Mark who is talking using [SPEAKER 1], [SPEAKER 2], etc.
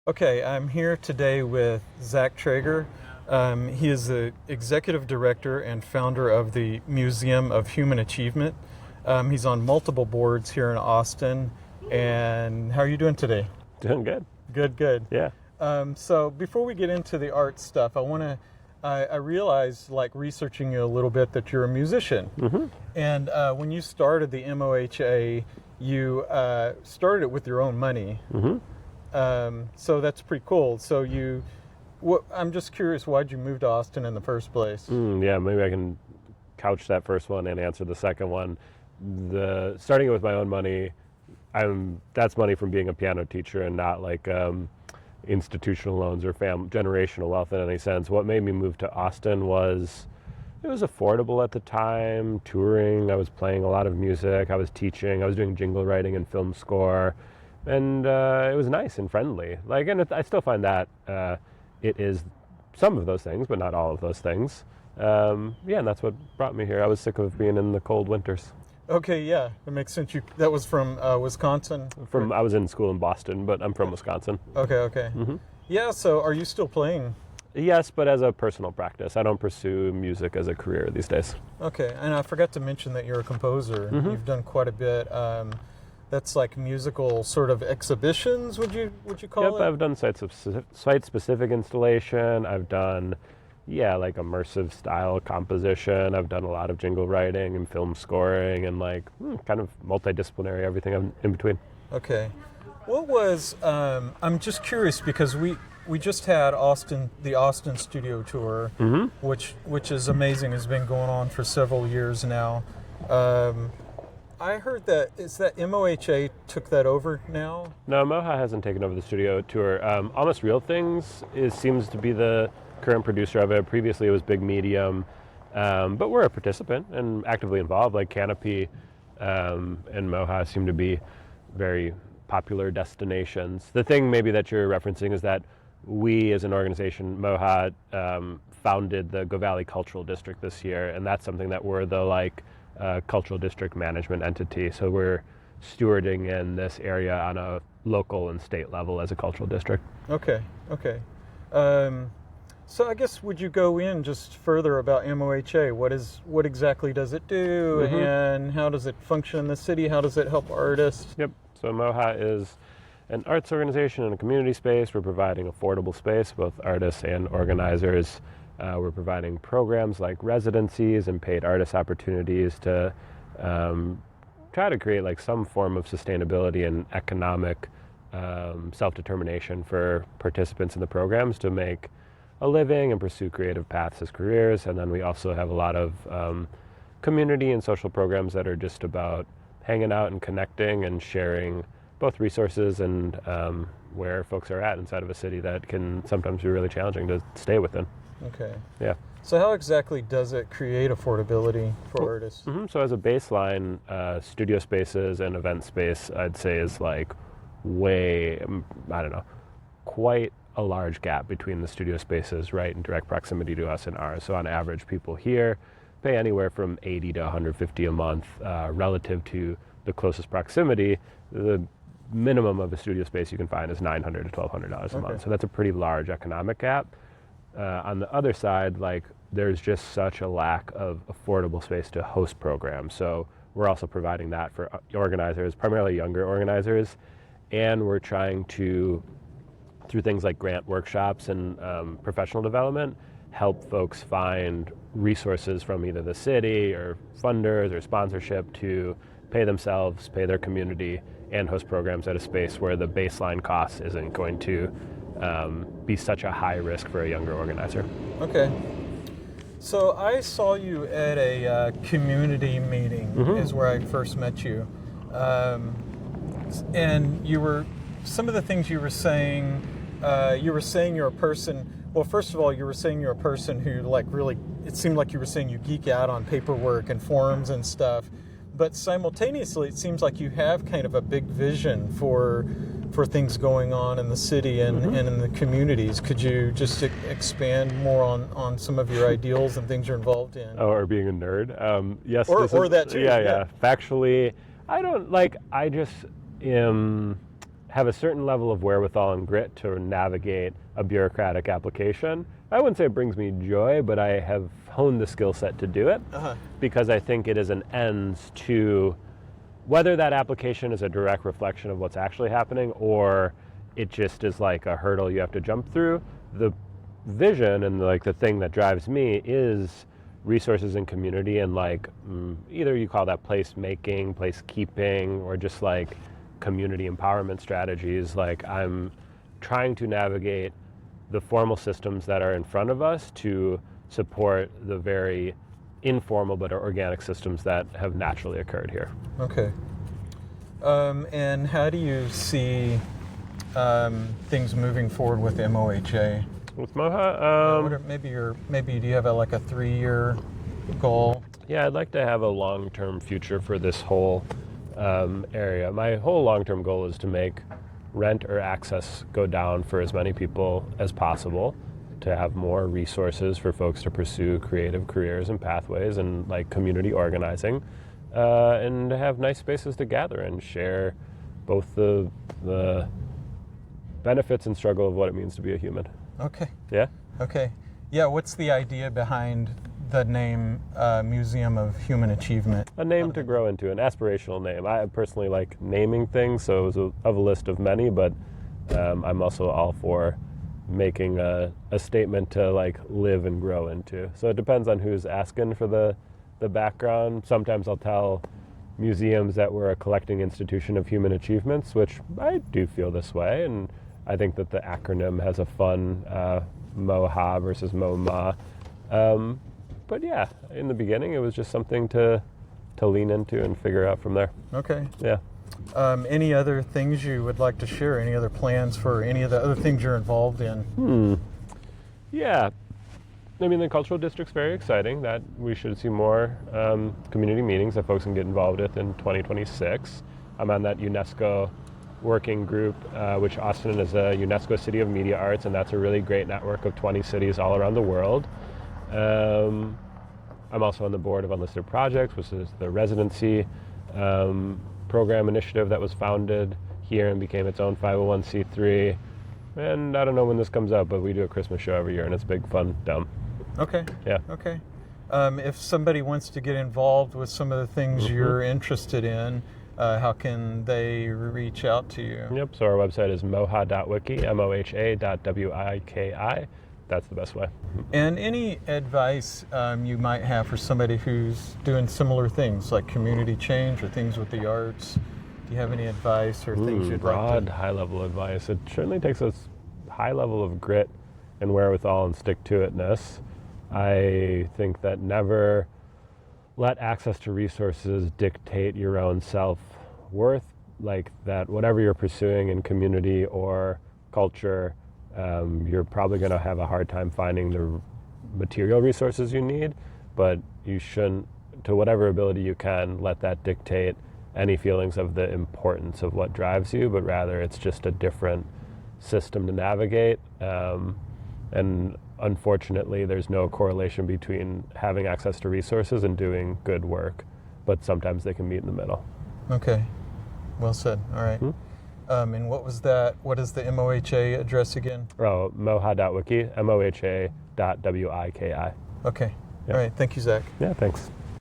[SPEAKER 1] Okay, I'm here today with Zach Traeger. He is the executive director and founder of the Museum of Human Achievement. He's on multiple boards here in Austin. And how are you doing today?
[SPEAKER 2] Doing good.
[SPEAKER 1] Good, good.
[SPEAKER 2] Yeah.
[SPEAKER 1] So before we get into the art stuff, I realized, like researching you a little bit, that you're a musician.
[SPEAKER 2] Mm-hmm.
[SPEAKER 1] And when you started the MOHA, you started it with your own money.
[SPEAKER 2] Mm-hmm.
[SPEAKER 1] So that's pretty cool. I'm just curious, why'd you move to Austin in the first place?
[SPEAKER 2] Yeah, maybe I can couch that first one and answer the second one. Starting it with my own money, that's money from being a piano teacher and not like institutional loans or generational wealth in any sense. What made me move to Austin was it was affordable at the time, touring, I was playing a lot of music, I was teaching, I was doing jingle writing and film score, and it was nice and friendly. I still find that it is some of those things, but not all of those things. And that's what brought me here. I was sick of being in the cold winters.
[SPEAKER 1] Okay, yeah, that makes sense. That was from Wisconsin?
[SPEAKER 2] I was in school in Boston, but I'm from Wisconsin.
[SPEAKER 1] Okay.
[SPEAKER 2] Mm-hmm.
[SPEAKER 1] Yeah, so are you still playing?
[SPEAKER 2] Yes, but as a personal practice. I don't pursue music as a career these days.
[SPEAKER 1] Okay, and I forgot to mention that you're a composer.
[SPEAKER 2] Mm-hmm.
[SPEAKER 1] You've done quite a bit. That's like musical sort of exhibitions, would you call it?
[SPEAKER 2] Yep, I've done site-specific installation. I've done, like immersive style composition. I've done a lot of jingle writing and film scoring and kind of multidisciplinary, everything in between.
[SPEAKER 1] Okay. I'm just curious because we just had the Austin studio tour,
[SPEAKER 2] Mm-hmm.
[SPEAKER 1] which is amazing. Has been going on for several years now. I heard that MOHA took that over now?
[SPEAKER 2] No, MOHA hasn't taken over the studio tour. Almost Real Things seems to be the current producer of it. Previously it was Big Medium, but we're a participant and actively involved. Like Canopy and MOHA seem to be very popular destinations. The thing maybe that you're referencing is that we as an organization, MOHA, founded the Go Valley Cultural District this year, and that's something that we're the cultural district management entity. So we're stewarding in this area on a local and state level as a cultural district.
[SPEAKER 1] Okay. So I guess, would you go in just further about MOHA? What exactly does it do,
[SPEAKER 2] Mm-hmm.
[SPEAKER 1] and how does it function in the city? How does it help artists?
[SPEAKER 2] Yep. So MOHA is an arts organization in a community space. We're providing affordable space, both artists and organizers. We're providing programs like residencies and paid artist opportunities to try to create some form of sustainability and economic self-determination for participants in the programs to make a living and pursue creative paths as careers. And then we also have a lot of community and social programs that are just about hanging out and connecting and sharing both resources and where folks are at inside of a city that can sometimes be really challenging to stay within.
[SPEAKER 1] Okay.
[SPEAKER 2] Yeah.
[SPEAKER 1] So how exactly does it create affordability for artists?
[SPEAKER 2] Mm-hmm. So as a baseline, studio spaces and event space, I'd say is quite a large gap between the studio spaces right in direct proximity to us and ours. So on average, people here pay anywhere from $80 to $150 a month relative to the closest proximity. The minimum of a studio space you can find is $900 to $1,200 a month. So that's a pretty large economic gap. On the other side, there's just such a lack of affordable space to host programs. So we're also providing that for organizers, primarily younger organizers, and we're trying to, through things like grant workshops and professional development, help folks find resources from either the city or funders or sponsorship to pay themselves, pay their community, and host programs at a space where the baseline cost isn't going to be such a high risk for a younger organizer.
[SPEAKER 1] Okay. So I saw you at a community meeting,
[SPEAKER 2] Mm-hmm.
[SPEAKER 1] is where I first met you. And some of the things you were saying you're a person, well, first of all, you were saying you're a person who really, it seemed like you were saying you geek out on paperwork and forms and stuff. But simultaneously, it seems like you have kind of a big vision for things going on in the city and,
[SPEAKER 2] Mm-hmm.
[SPEAKER 1] and in the communities. Could you just expand more on some of your ideals and things you're involved in?
[SPEAKER 2] Oh, or being a nerd? Yes.
[SPEAKER 1] Or that too.
[SPEAKER 2] Yeah. Factually, I just am have a certain level of wherewithal and grit to navigate a bureaucratic application. I wouldn't say it brings me joy, but I have honed the skill set to do it because I think it is an ends to whether that application is a direct reflection of what's actually happening or it just is like a hurdle you have to jump through. The vision and like the thing that drives me is resources and community, and like either you call that place making, place keeping, or just like community empowerment strategies. Like I'm trying to navigate the formal systems that are in front of us to support the very informal but organic systems that have naturally occurred here.
[SPEAKER 1] Okay. And how do you see things moving forward with MOHA?
[SPEAKER 2] With MOHA,
[SPEAKER 1] maybe do you have like a 3-year goal?
[SPEAKER 2] Yeah, I'd like to have a long-term future for this whole area. My whole long-term goal is to make rent or access go down for as many people as possible, to have more resources for folks to pursue creative careers and pathways and like community organizing, and to have nice spaces to gather and share both the benefits and struggle of what it means to be a human.
[SPEAKER 1] Okay.
[SPEAKER 2] Yeah?
[SPEAKER 1] Okay. Yeah, what's the idea behind the name Museum of Human Achievement?
[SPEAKER 2] A name to grow into, an aspirational name. I personally like naming things, so it was of a list of many, but I'm also all for making a statement to like live and grow into. So it depends on who's asking for the background. Sometimes I'll tell museums that we're a collecting institution of human achievements, which I do feel this way, and I think that the acronym has a fun MOHA versus MOMA. But yeah, in the beginning it was just something to lean into and figure out from there.
[SPEAKER 1] Okay.
[SPEAKER 2] Yeah.
[SPEAKER 1] Any other things you would like to share? Any other plans for any of the other things you're involved in?
[SPEAKER 2] Yeah. I mean, the cultural district's very exciting. That we should see more community meetings that folks can get involved with in 2026. I'm on that UNESCO working group, which Austin is a UNESCO City of Media Arts, and that's a really great network of 20 cities all around the world. I'm also on the board of Unlisted Projects, which is the residency program initiative that was founded here and became its own 501c3. And I don't know when this comes out, but we do a Christmas show every year, and it's big fun. Dumb.
[SPEAKER 1] Okay.
[SPEAKER 2] Yeah.
[SPEAKER 1] Okay. If somebody wants to get involved with some of the things you're interested in, how can they reach out to you?
[SPEAKER 2] Yep. So our website is moha.wiki, moha.wiki. That's the best way.
[SPEAKER 1] And any advice you might have for somebody who's doing similar things like community change or things with the arts? Do you have any advice or things you'd
[SPEAKER 2] broad,
[SPEAKER 1] like to...
[SPEAKER 2] high-level advice? It certainly takes a high level of grit and wherewithal and stick-to-itness. I think that never let access to resources dictate your own self-worth, like that whatever you're pursuing in community or culture, you're probably going to have a hard time finding the material resources you need, but you shouldn't, to whatever ability you can, let that dictate any feelings of the importance of what drives you, but rather it's just a different system to navigate. And unfortunately, there's no correlation between having access to resources and doing good work, but sometimes they can meet in the middle.
[SPEAKER 1] Okay. Well said. All right. And what was that? What is the MOHA address again?
[SPEAKER 2] Oh, moha.wiki, moha.wiki.
[SPEAKER 1] Okay.
[SPEAKER 2] Yep.
[SPEAKER 1] All right. Thank you, Zach.
[SPEAKER 2] Yeah, thanks.